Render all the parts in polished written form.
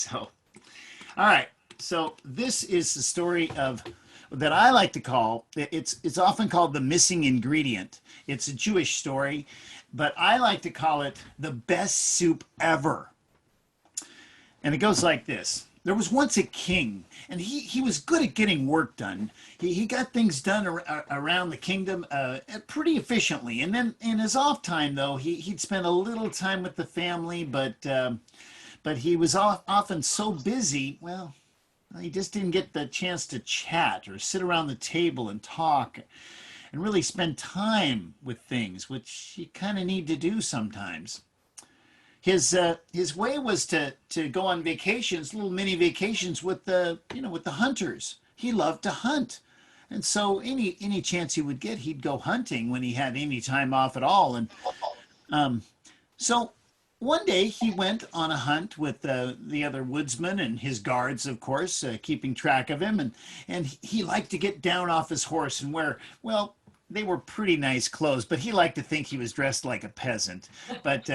So, all right. So this is the story of that I like to call it's often called the missing ingredient. It's a Jewish story, but I like to call it the best soup ever. And it goes like this. There was once a king, and he was good at getting work done. He got things done around the kingdom pretty efficiently. And then in his off time, though, he'd spend a little time with the family, but he was often so busy, well, he just didn't get the chance to chat or sit around the table and talk and really spend time with things, which you kind of need to do sometimes. His way was to go on vacations, little mini vacations with the hunters. He loved to hunt, and so any chance he would get, he'd go hunting when he had any time off at all. And um, so one day he went on a hunt with the other woodsmen and his guards, of course, keeping track of him. And he liked to get down off his horse and wear, well, they were pretty nice clothes, but he liked to think he was dressed like a peasant. But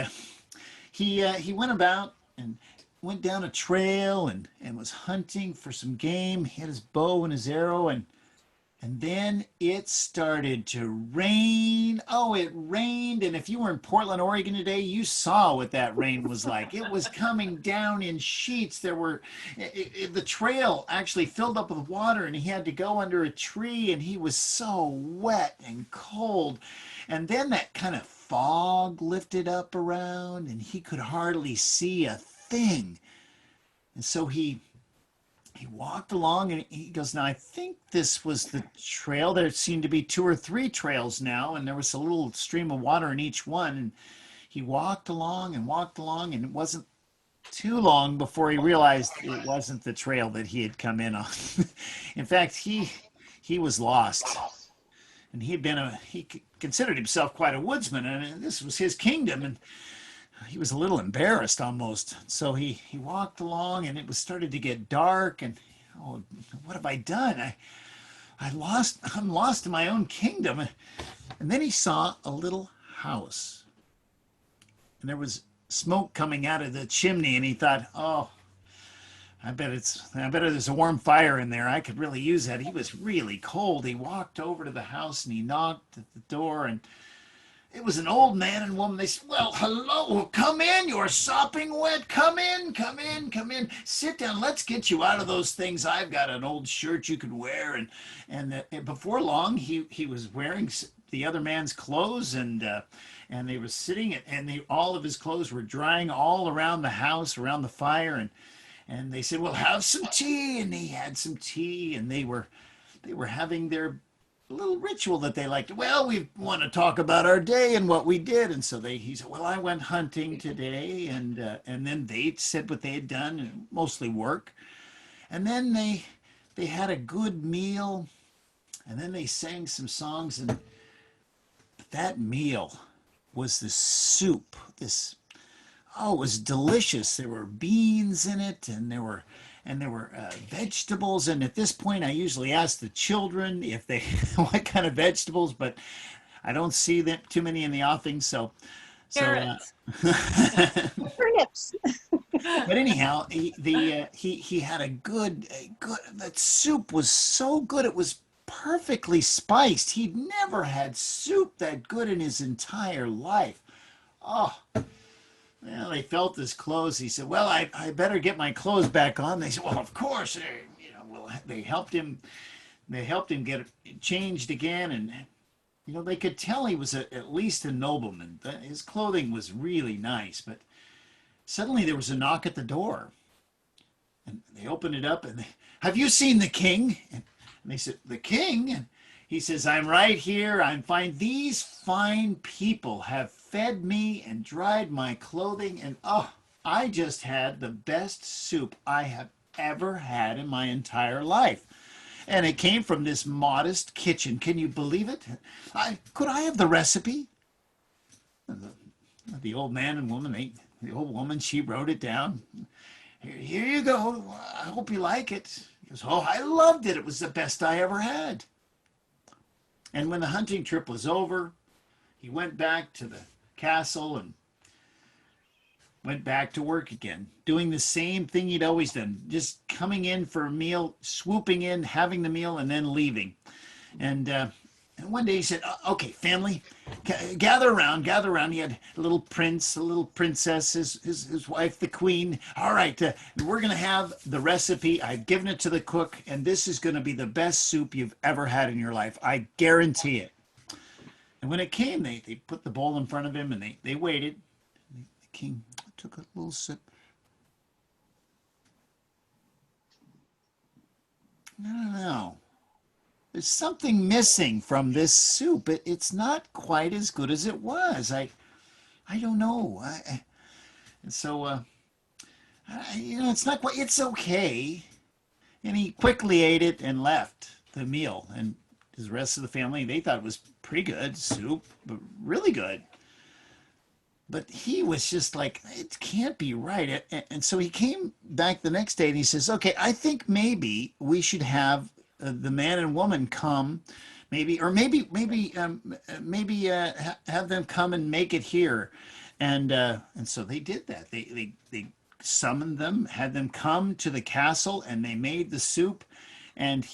he went about and went down a trail and was hunting for some game. He had his bow and his arrow, and then it started to rain. Oh, it rained. And if you were in Portland, Oregon today, you saw what that rain was like. It was coming down in sheets. The trail actually filled up with water, and he had to go under a tree, and he was so wet and cold. And then that kind of fog lifted up around, and he could hardly see a thing. And so he walked along and he goes, now I think this was the trail. There seemed to be two or three trails now, and there was a little stream of water in each one. And he walked along, and it wasn't too long before he realized it wasn't the trail that he had come in on. In fact, he was lost. And he considered himself quite a woodsman, and this was his kingdom, and he was a little embarrassed almost. So he walked along, and it was started to get dark, and oh, what have I done? I'm lost in my own kingdom. And then he saw a little house, and there was smoke coming out of the chimney, and he thought, oh, I bet there's a warm fire in there. I could really use that. He was really cold. He walked over to the house and he knocked at the door, and it was an old man and woman. They said, well, hello, come in. You're sopping wet. Come in, come in, come in. Sit down. Let's get you out of those things. I've got an old shirt you could wear. And before long, he was wearing the other man's clothes, and they were sitting, and all of his clothes were drying all around the house, around the fire. And they said, well, have some tea. And he had some tea, and they were having their little ritual that they liked. Well, we want to talk about our day and what we did. And so he said, well, I went hunting today. And then they said what they had done, mostly work. And then they had a good meal. And then they sang some songs. And that meal was the soup, oh, it was delicious. There were beans in it, and there were vegetables. And at this point, I usually ask the children if they what kind of vegetables, but I don't see them too many in the offing. Carrots. Turnips. But anyhow, he had a good that soup was so good. It was perfectly spiced. He'd never had soup that good in his entire life. Oh. Well, he felt his clothes. He said, well, I better get my clothes back on. They said, well, of course. Well, they helped him. They helped him get changed again. And, they could tell he was at least a nobleman. His clothing was really nice. But suddenly there was a knock at the door. And they opened it up, and have you seen the king? And they said, the king? And he says, I'm right here. I'm fine. These fine people have fed me and dried my clothing, and oh, I just had the best soup I have ever had in my entire life. And it came from this modest kitchen. Can you believe it? Could I have the recipe? And the old man and woman, the old woman, she wrote it down. Here you go. I hope you like it. He goes, oh, I loved it. It was the best I ever had. And when the hunting trip was over, he went back to the castle, and went back to work again, doing the same thing he'd always done, just coming in for a meal, swooping in, having the meal, and then leaving. And one day he said, "Okay, family, gather around, gather around." He had a little prince, a little princess, his wife, the queen. "All right, we're going to have the recipe. I've given it to the cook, and this is going to be the best soup you've ever had in your life. I guarantee it." And when it came, they put the bowl in front of him, and they waited. The king took a little sip. "I don't know. There's something missing from this soup. It's not quite as good as it was. I don't know." And so, it's not quite, it's okay. And he quickly ate it and left the meal. And the rest of the family, they thought it was pretty good soup, but really good. But he was just like, it can't be right. And so he came back the next day and he says, "Okay, I think maybe we should have the man and woman come, maybe have them come and make it here." And so they did that. They summoned them, had them come to the castle, and they made the soup. And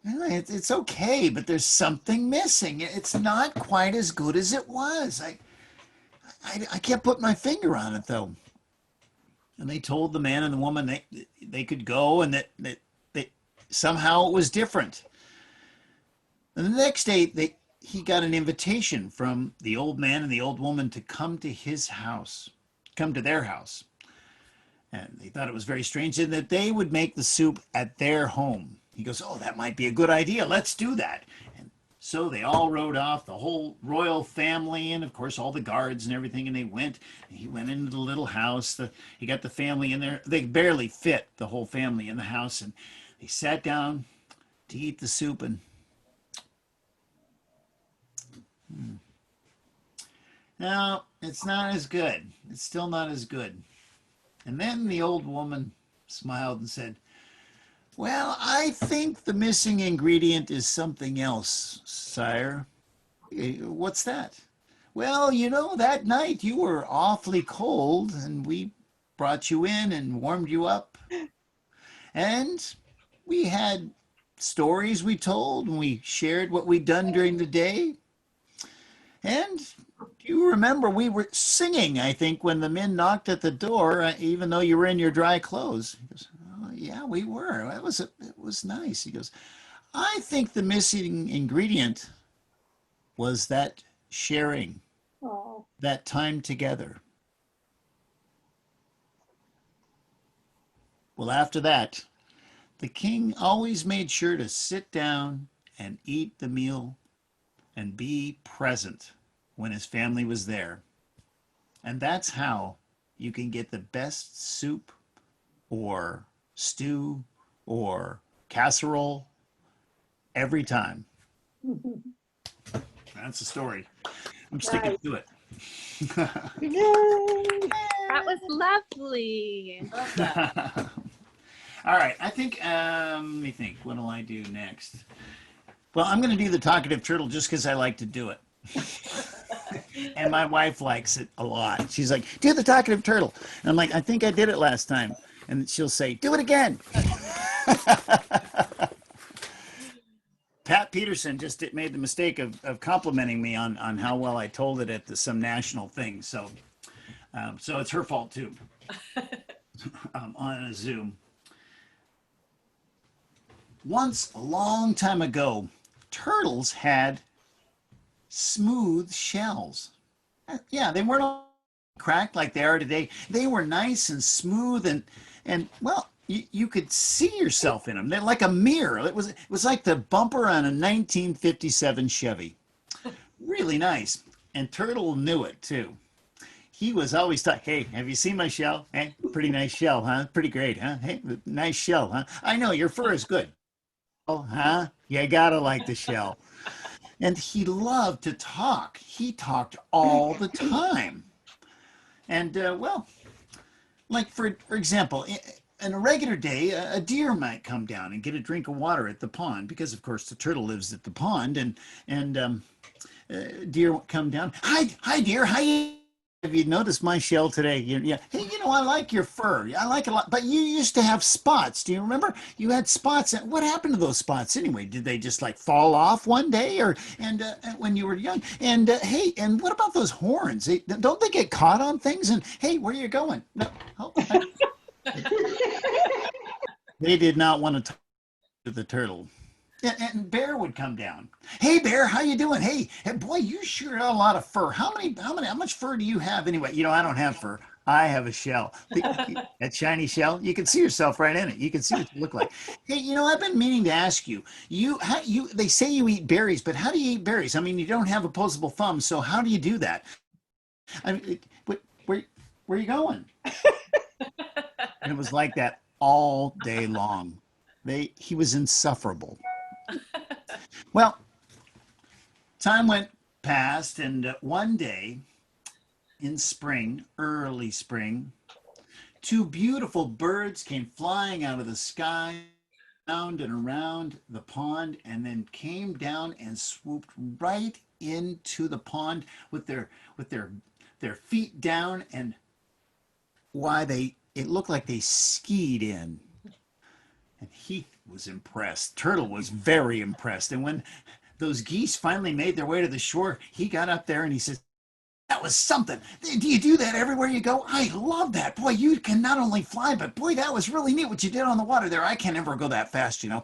it's okay, but there's something missing. It's not quite as good as it was. I can't put my finger on it though. And they told the man and the woman they could go, and that somehow it was different. And the next day he got an invitation from the old man and the old woman to come to his house, come to their house. And they thought it was very strange and that they would make the soup at their home. He goes, "Oh, that might be a good idea. Let's do that." And so they all rode off, the whole royal family, and of course all the guards and everything, and they went. And he went into the little house. He got the family in there. They barely fit the whole family in the house, and they sat down to eat the soup. And no, it's not as good. It's still not as good. And then the old woman smiled and said, "Well, I think the missing ingredient is something else, sire." "What's that?" "Well, that night you were awfully cold, and we brought you in and warmed you up. And we had stories we told, and we shared what we'd done during the day. And you remember we were singing, I think, when the men knocked at the door, even though you were in your dry clothes." He goes, "Oh, yeah, we were. It was nice." He goes, "I think the missing ingredient was that sharing, Oh, that time together." Well, after that, the king always made sure to sit down and eat the meal and be present when his family was there. And that's how you can get the best soup or stew or casserole every time. That's the story. I'm sticking nice. to it. Yay! That was lovely. Love that. All right, I think, let me think, what will I do next? Well, I'm going to do the talkative turtle just because I like to do it. And my wife likes it a lot. She's like, "Do the talkative turtle." And I'm like, "I think I did it last time." And she'll say, "Do it again." Pat Peterson just made the mistake of complimenting me on how well I told it at some national thing. So it's her fault too. On a Zoom. Once, a long time ago, turtles had smooth shells. Yeah, they weren't all cracked like they are today. They were nice and smooth, and well, you could see yourself in them. They're like a mirror. It was like the bumper on a 1957 Chevy. Really nice. And Turtle knew it too. He was always talking, "Hey, have you seen my shell? Hey, pretty nice shell, huh? Pretty great, huh? Hey, nice shell, huh? I know your fur is good. Oh, huh? You gotta like the shell." And he loved to talk. He talked all the time. And well, like for example, in a regular day, a deer might come down and get a drink of water at the pond because, of course, the turtle lives at the pond, and deer come down. Hi, deer. Hi. Have you noticed my shell today? Yeah. Hey, I like your fur. I like it a lot. But you used to have spots. Do you remember? You had spots. What happened to those spots anyway? Did they just like fall off one day, or when you were young? And hey, and what about those horns? Don't they get caught on things? And hey, where are you going? No, oh, they did not want to talk to the turtle. And Bear would come down. Hey, Bear, how you doing? Hey, boy, you sure got a lot of fur. How much fur do you have anyway? I don't have fur. I have a shell. That shiny shell, you can see yourself right in it. You can see what you look like. Hey, I've been meaning to ask you. They say you eat berries, but how do you eat berries? I mean, you don't have opposable thumbs, so how do you do that? I mean, where are you going? And it was like that all day long. He was insufferable. Well, time went past, and one day in spring, early spring, two beautiful birds came flying out of the sky, around and around the pond, and then came down and swooped right into the pond with their feet down, and it looked like they skied in. And he was impressed. Turtle was very impressed. And when those geese finally made their way to the shore, he got up there and he said, that was something. Do you do that everywhere you go? I love that. Boy, you can not only fly, but boy, that was really neat what you did on the water there. I can't ever go that fast. And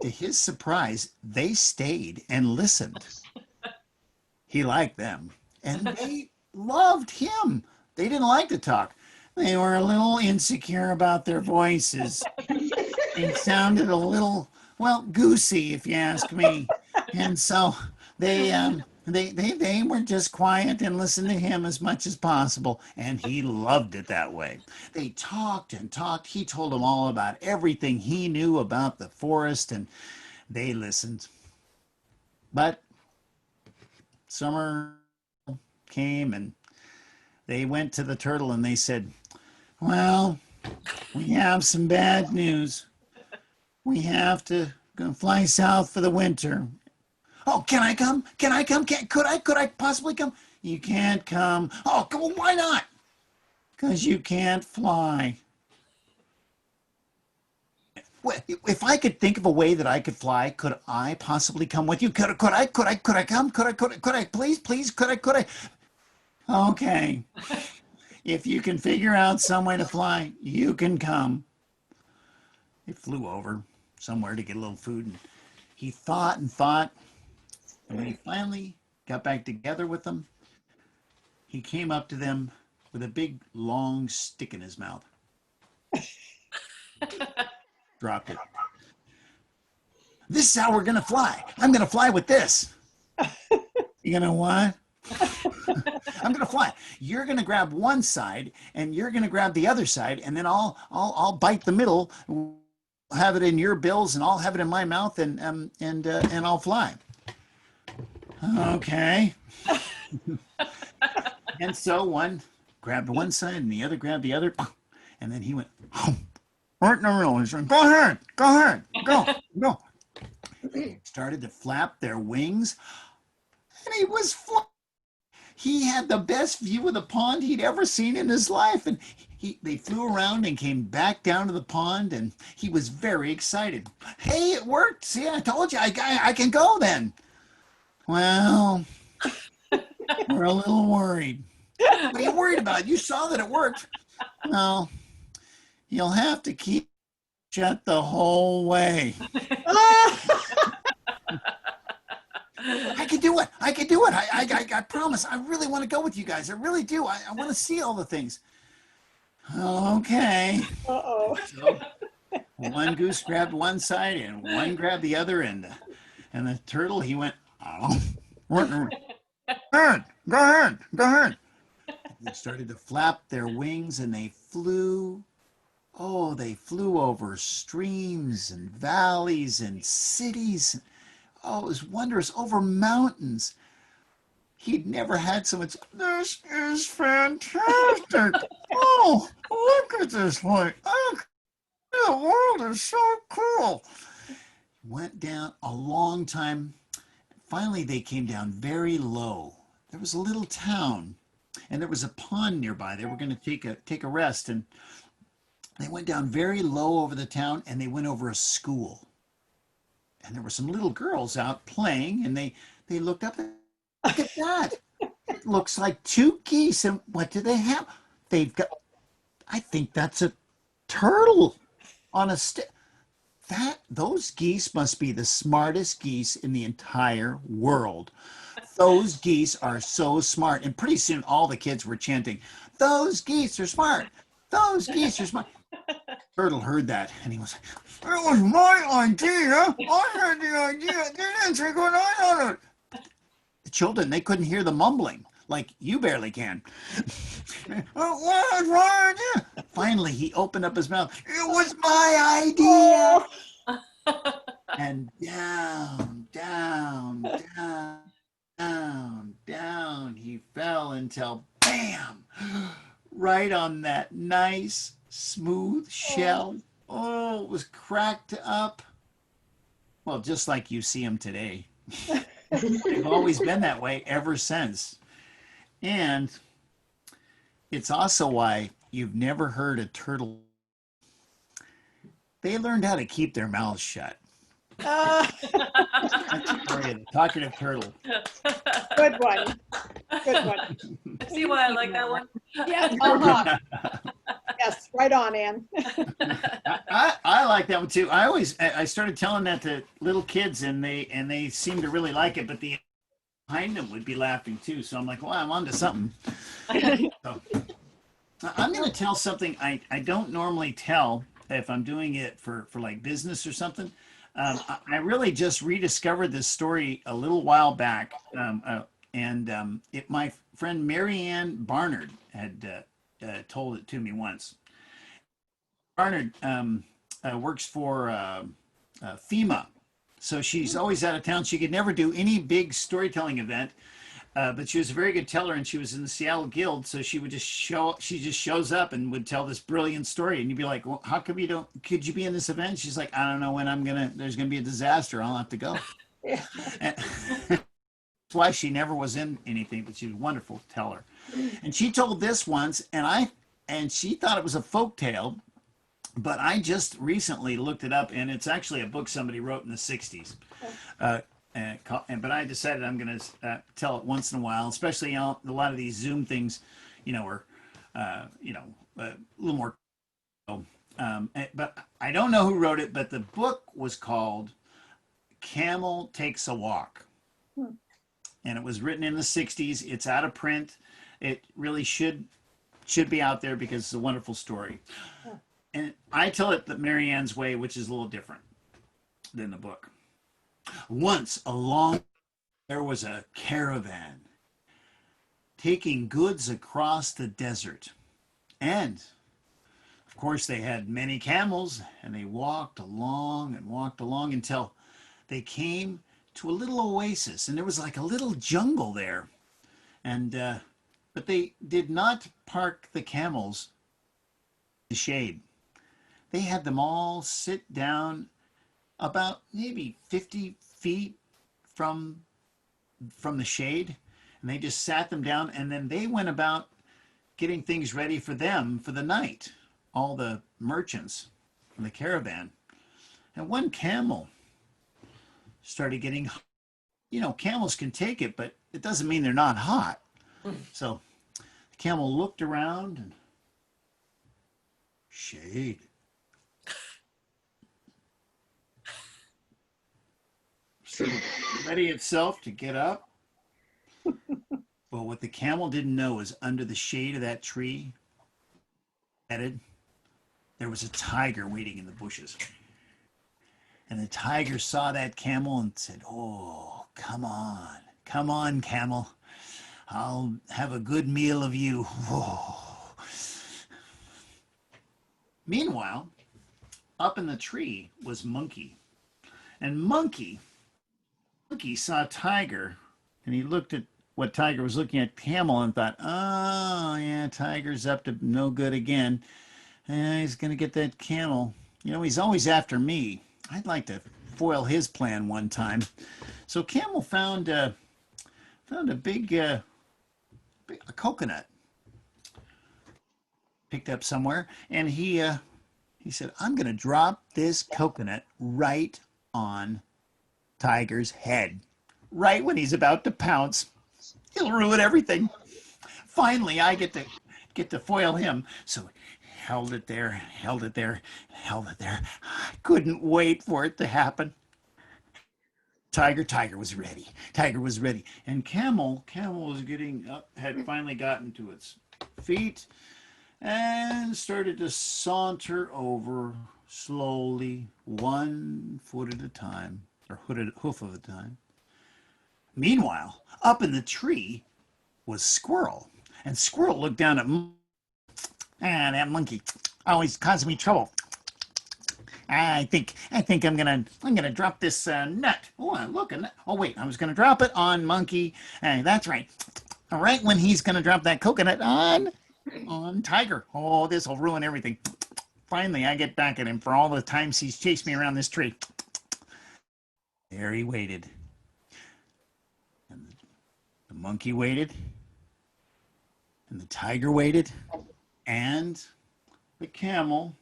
to his surprise, they stayed and listened. He liked them. And they loved him. They didn't like to talk. They were a little insecure about their voices. They sounded a little, well, goosey, if you ask me. And so they were just quiet and listened to him as much as possible. And he loved it that way. They talked and talked. He told them all about everything he knew about the forest, and they listened. But summer came, and they went to the turtle and they said, well, we have some bad news. We have to go fly south for the winter. Oh, can I come? Can I come? Could I possibly come? You can't come. Oh, well, why not? Because you can't fly. If I could think of a way that I could fly, could I possibly come with you? Could I come? Could I, please, could I? Okay. If you can figure out some way to fly, you can come. He flew over somewhere to get a little food, and he thought and thought. And when he finally got back together with them, he came up to them with a big, long stick in his mouth. Dropped it. This is how we're going to fly. I'm going to fly with this. You know what? I'm going to fly. You're going to grab one side, and you're going to grab the other side, and then I'll bite the middle, have it in your bills, and I'll have it in my mouth, and I'll fly. Okay. And so one grabbed one side, and the other grabbed the other, and then he went, right in the middle. He said, go ahead, go. They started to flap their wings, and he was flying. He had the best view of the pond he'd ever seen in his life. And they flew around and came back down to the pond, and he was very excited. Hey, it worked. See, I told you I can go then. Well, we're a little worried. What are you worried about? You saw that it worked. Well, you'll have to keep shut the whole way. I can do it. I promise. I really want to go with you guys. I really do. I want to see all the things. Okay. Uh-oh. So one goose grabbed one side and one grabbed the other end. And the turtle, he went, oh, go ahead. They started to flap their wings, and they flew. Oh, they flew over streams and valleys and cities. Oh, it was wondrous, over mountains. He'd never had so much. This is fantastic. Oh, look at this place. Oh, the world is so cool. Went down a long time. finally they came down very low. There was a little town, and there was a pond nearby. They were going to take a rest, and they went down very low over the town, and they went over a school. And there were some little girls out playing, and they looked up and look at that. It looks like two geese. And what do they have? They've got, I think that's a turtle on a stick. Those geese must be the smartest geese in the entire world. Those geese are so smart. And pretty soon all the kids were chanting, those geese are smart. Those geese are smart. Turtle heard that and he was like, it was my idea. I had the idea. Didn't take what I on it. The children, they couldn't hear the mumbling like you barely can. What was my idea? Finally, he opened up his mouth. It was my idea. And down, down, down, down, down he fell until bam, right on that nice, smooth shell. Oh, it was cracked up. Well, just like you see them today. They've always been that way ever since. And it's also why you've never heard a turtle. They learned how to keep their mouths shut. That's the story of the talkative turtle. Good one. Good one. See why I like that one? Yeah. Uh-huh. Yes, right on, Ann. I like that one too. I started telling that to little kids, and they seem to really like it, but the behind them would be laughing too. So I'm like, well, I'm onto something. So, I'm going to tell something I don't normally tell if I'm doing it for like business or something. I really just rediscovered this story a little while back, and my friend Marianne Barnard had told it to me once. Barnard works for FEMA, so she's always out of town. She could never do any big storytelling event, but she was a very good teller, and she was in the Seattle Guild, so she just shows up and would tell this brilliant story, and you'd be like, well, how come you don't, could you be in this event? She's like, I don't know when there's gonna be a disaster, I'll have to go. Yeah. That's why she never was in anything, but she was a wonderful teller. And she told this once, and she thought it was a folk tale, but I just recently looked it up, and it's actually a book somebody wrote in the 60s. But I decided I'm going to tell it once in a while, especially a lot of these Zoom things, are, a little more. But I don't know who wrote it, but the book was called Camel Takes a Walk. And it was written in the 60s. It's out of print. It really should be out there because it's a wonderful story. And I tell it the Marianne's way, which is a little different than the book. Once there was a caravan taking goods across the desert. And of course they had many camels, and they walked along until they came to a little oasis, and there was like a little jungle there. And but they did not park the camels in the shade. They had them all sit down about maybe 50 feet from the shade, and they just sat them down, and then they went about getting things ready for them for the night, all the merchants in the caravan. And one camel started getting, camels can take it, but it doesn't mean they're not hot. So the camel looked around and shade. Started ready itself to get up. Well, what the camel didn't know was under the shade of that tree, there was a tiger waiting in the bushes. And the tiger saw that camel and said, oh, come on, camel. I'll have a good meal of you. Whoa. Meanwhile, up in the tree was Monkey. And Monkey saw Tiger, and he looked at what Tiger was looking at, Camel, and thought, oh, yeah, Tiger's up to no good again. He's going to get that camel. He's always after me. I'd like to foil his plan one time. So Camel found a big a coconut picked up somewhere, and he said, "I'm going to drop this coconut right on Tiger's head, right when he's about to pounce. He'll ruin everything." Finally, I get to foil him. So held it there, held it there, held it there. I couldn't wait for it to happen. Tiger was ready. Tiger was ready. And Camel was getting up, had finally gotten to its feet and started to saunter over slowly, 1 foot at a time, or hoof at a time. Meanwhile, up in the tree was Squirrel. And Squirrel looked down at that monkey always causing me trouble. I think I'm gonna drop this nut. Oh, look, a nut. Oh wait, I was gonna drop it on Monkey. That's right. All right, when he's gonna drop that coconut on Tiger. Oh, this will ruin everything. Finally, I get back at him for all the times he's chased me around this tree. There he waited, and the monkey waited, and the tiger waited, and the camel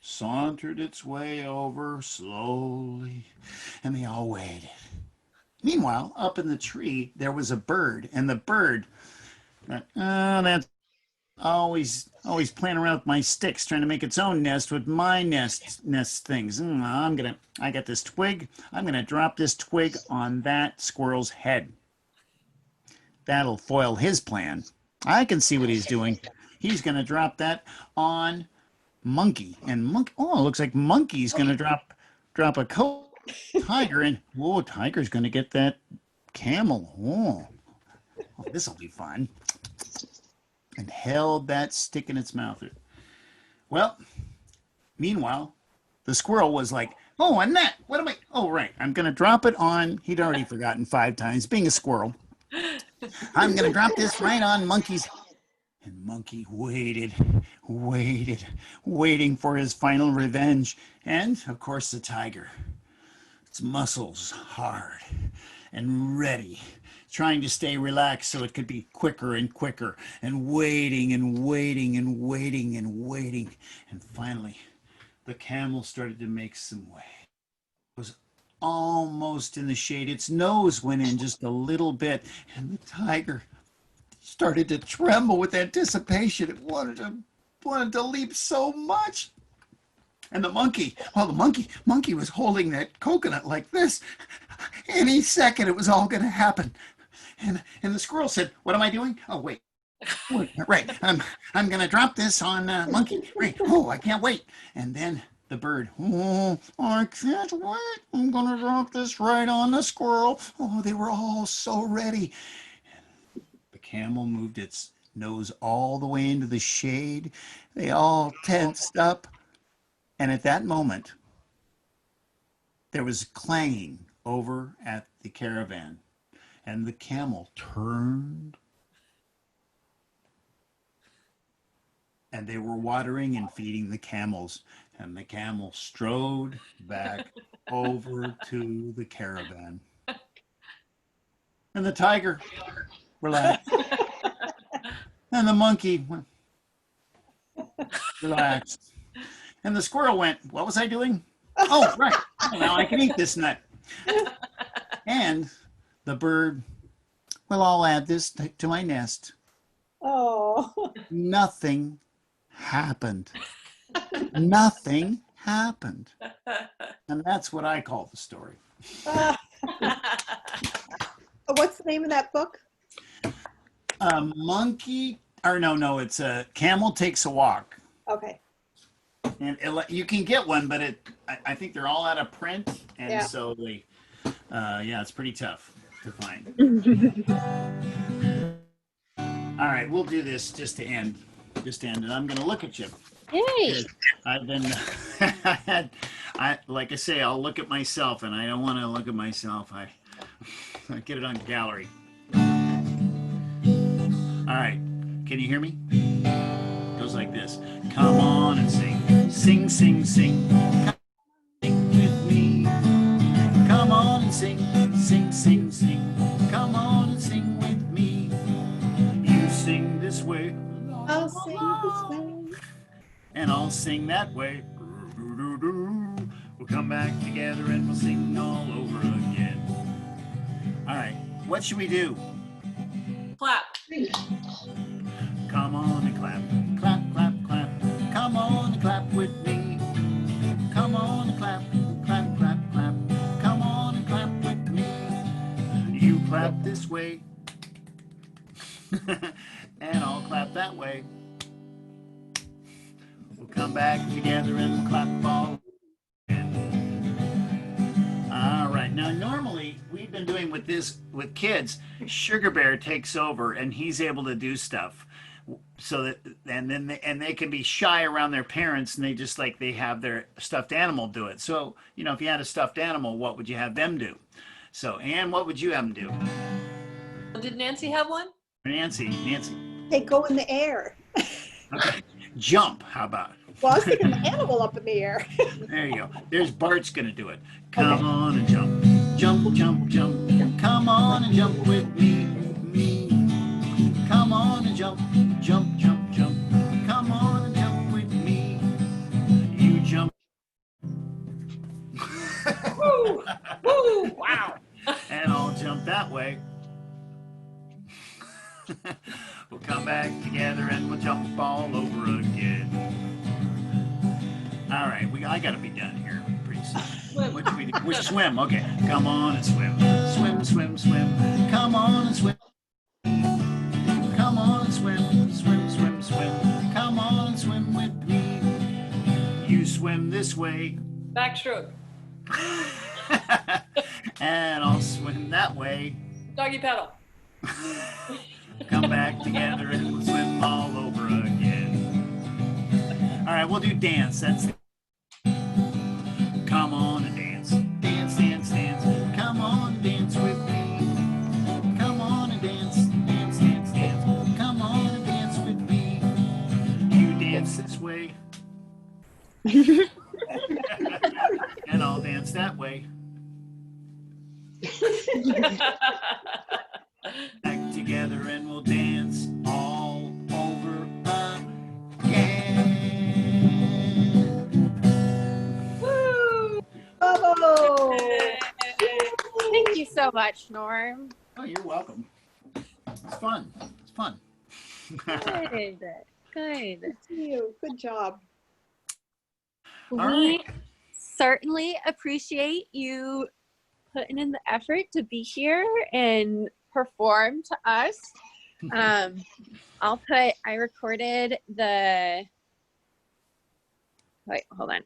sauntered its way over slowly, and they all waited. Meanwhile, up in the tree, there was a bird, and the bird, that's always playing around with my sticks, trying to make its own nest with my nest things. I got this twig. I'm gonna drop this twig on that squirrel's head. That'll foil his plan. I can see what he's doing. He's gonna drop that on Monkey, and Monkey. Oh, it looks like Monkey's gonna drop a Tiger, and whoa, Tiger's gonna get that camel. Oh, this will be fun. And held that stick in its mouth. Well, meanwhile, the squirrel was like, "Oh, a nut. What am I? Oh, right. I'm gonna drop it on." He'd already forgotten 5 times, being a squirrel. I'm gonna drop this right on Monkey's. And Monkey waited, waiting for his final revenge. And, of course, the tiger, its muscles hard and ready, trying to stay relaxed so it could be quicker and quicker, and waiting and waiting and waiting and waiting. And finally, the camel started to make some way. It was almost in the shade. Its nose went in just a little bit, and the tiger started to tremble with anticipation. It wanted to leap so much. And the monkey was holding that coconut like this. Any second it was all going to happen. And the squirrel said, "What am I doing? Oh, wait. Right. I'm going to drop this on Monkey. Right. Oh, I can't wait." And then the bird, "Oh, I can't wait. I'm going to drop this right on the squirrel." Oh, they were all so ready. The camel moved its nose all the way into the shade. They all tensed up. And at that moment, there was clanging over at the caravan. And the camel turned. And they were watering and feeding the camels. And the camel strode back over to the caravan. And the tiger relaxed. And the monkey went, relaxed. And the squirrel went, "What was I doing? Oh, right. Now I can eat this nut." And the bird, "Well, I'll add this to my nest." Oh. Nothing happened. Nothing happened. And that's what I call the story. What's the name of that book? It's a Camel Takes a Walk. Okay. And you can get one, but I think they're all out of print, and Yeah. so they, it's pretty tough to find. All right, we'll do this just to end, and I'm going to look at you. Yay! I've been, like I say, I'll look at myself, and I don't want to look at myself. I get it on gallery. All right, can you hear me? It goes like this. Come on and sing, sing, sing, sing. Come sing with me. way. I'll sing this way. And I'll sing that way. We'll come back together and we'll sing all over again. All right, what should we do? Clap. Come on and clap, clap, clap, clap. Come on and clap with me. Come on and clap, clap, clap, clap. Come on and clap with me. You clap this way, and I'll clap that way. We'll come back together and we'll clap all again. All right, now normally we've been doing with kids, Sugar Bear takes over and he's able to do stuff. So that and they can be shy around their parents and they have their stuffed animal do it. So, if you had a stuffed animal, what would you have them do? So, Anne, what would you have them do? Did Nancy have one? Nancy. They go in the air. Okay. Jump, how about? Well, I was thinking the animal up in the air. There you go. There's Bart's gonna do it. Come on and jump. Jump, jump, jump. Come on and jump with me. Come on and jump. Jump, jump, jump. Come on and jump with me. You jump. Woo! Woo! Wow! And I'll jump that way. We'll come back together and we'll jump all over again. All right, I gotta be done here pretty soon. Swim. What do we do? We swim. Okay, come on and swim. Swim, swim, swim. Come on and swim. Come on and swim. Swim, swim, swim. Come on and swim with me. You swim this way. Backstroke. And I'll swim that way. Doggy paddle. Come back together and we'll swim all over again. All right, we'll do dance. That's come on and dance. Dance, dance, dance. Come on and dance with me. Come on and dance. Dance, dance, dance. Come on and dance with me. You dance this way. And I'll dance that way. Back together and we'll dance all over again. Woo! Oh, Thank you so much, Norm. Oh, you're welcome. It's fun. It's fun. Good. Good. good to you. Good job. All We right. certainly appreciate you putting in the effort to be here and perform to us. I recorded wait, hold on.